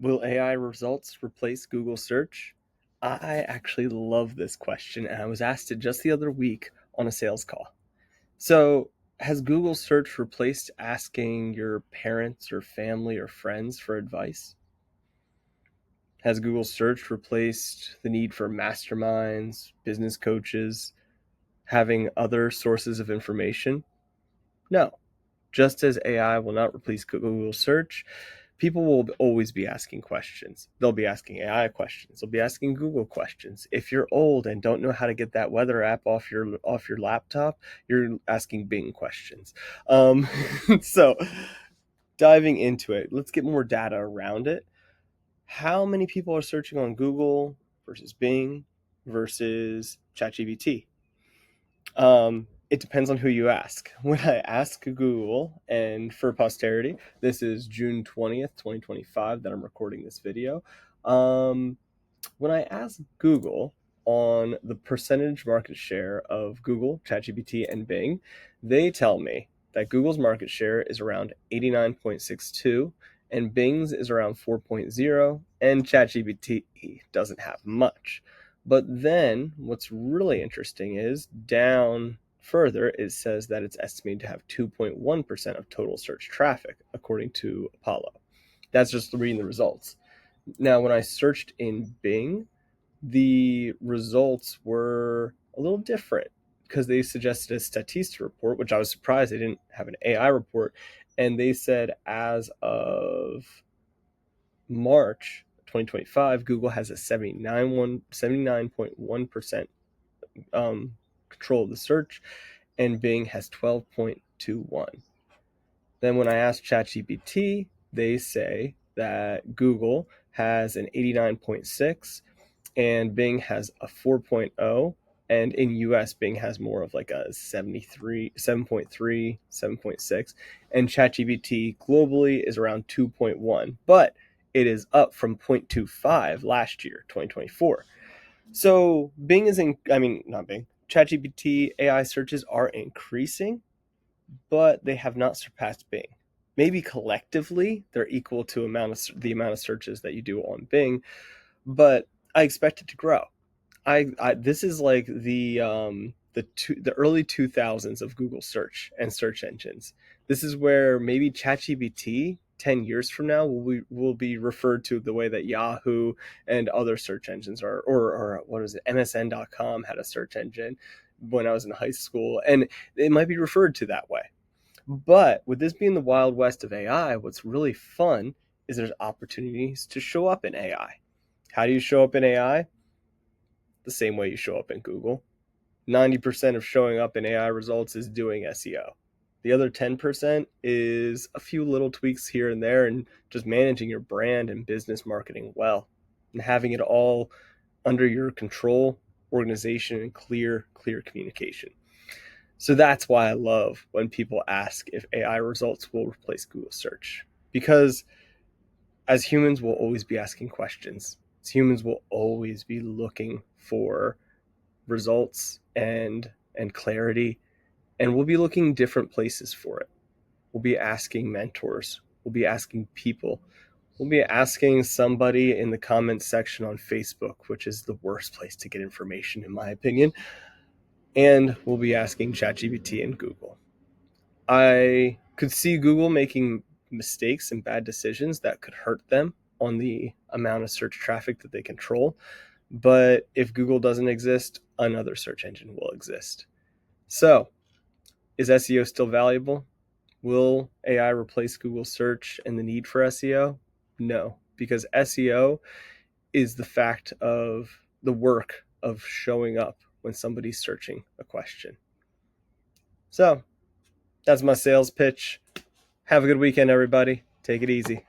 Will AI results replace Google search? I actually love this question, and I was asked it just the other week on a sales call. So, has Google search replaced asking your parents or family or friends for advice? Has Google search replaced the need for masterminds, business coaches, having other sources of information? No. Just as AI will not replace Google search, people will always be asking questions. They'll be asking AI questions. They'll be asking Google questions. If you're old and don't know how to get that weather app off your laptop, you're asking Bing questions. So diving into it, let's get more data around it. How many people are searching on Google versus Bing versus ChatGPT? It depends on who you ask. When I ask Google, and for posterity, this is June 20th, 2025 that I'm recording this video. When I ask Google on the percentage market share of Google, ChatGPT, and Bing, they tell me that Google's market share is around 89.62, and Bing's is around 4.0, and ChatGPT doesn't have much. But then what's really interesting is down further, it says that it's estimated to have 2.1% of total search traffic, according to Apollo. That's just reading the results. Now, when I searched in Bing, the results were a little different because they suggested a Statista report, which I was surprised they didn't have an AI report. And they said as of March 2025, Google has a 79.1% control of the search, and Bing has 12.21. Then when I asked ChatGPT, they say that Google has an 89.6 and Bing has a 4.0. And in US, Bing has more of like a 73, 7.3, 7.6. And ChatGPT globally is around 2.1, but it is up from 0.25 last year, 2024. So Bing is not Bing, ChatGPT AI searches are increasing, but they have not surpassed Bing. Maybe collectively they're equal to the amount of searches that you do on Bing, but I expect it to grow. This is like the early 2000s of Google search and search engines. This is where maybe ChatGPT 10 years from now will be referred to the way that Yahoo and other search engines are, or what is it, MSN.com had a search engine when I was in high school, and it might be referred to that way. But with this being the Wild West of AI, what's really fun is there's opportunities to show up in AI. How do you show up in AI? The same way you show up in Google. 90% of showing up in AI results is doing SEO. The other 10% is a few little tweaks here and there and just managing your brand and business marketing well and having it all under your control, organization, and clear communication. So that's why I love when people ask if AI results will replace Google search, because as humans, we'll always be asking questions. As humans, will always be looking for results and clarity, and we'll be looking different places for it. We'll be asking mentors. We'll be asking people. We'll be asking somebody in the comments section on Facebook, which is the worst place to get information, in my opinion. And we'll be asking ChatGPT and Google. I could see Google making mistakes and bad decisions that could hurt them on the amount of search traffic that they control. But if Google doesn't exist, another search engine will exist. So, is SEO still valuable? Will AI replace Google search and the need for SEO? No, because SEO is the fact of the work of showing up when somebody's searching a question. So, that's my sales pitch. Have a good weekend, everybody. Take it easy.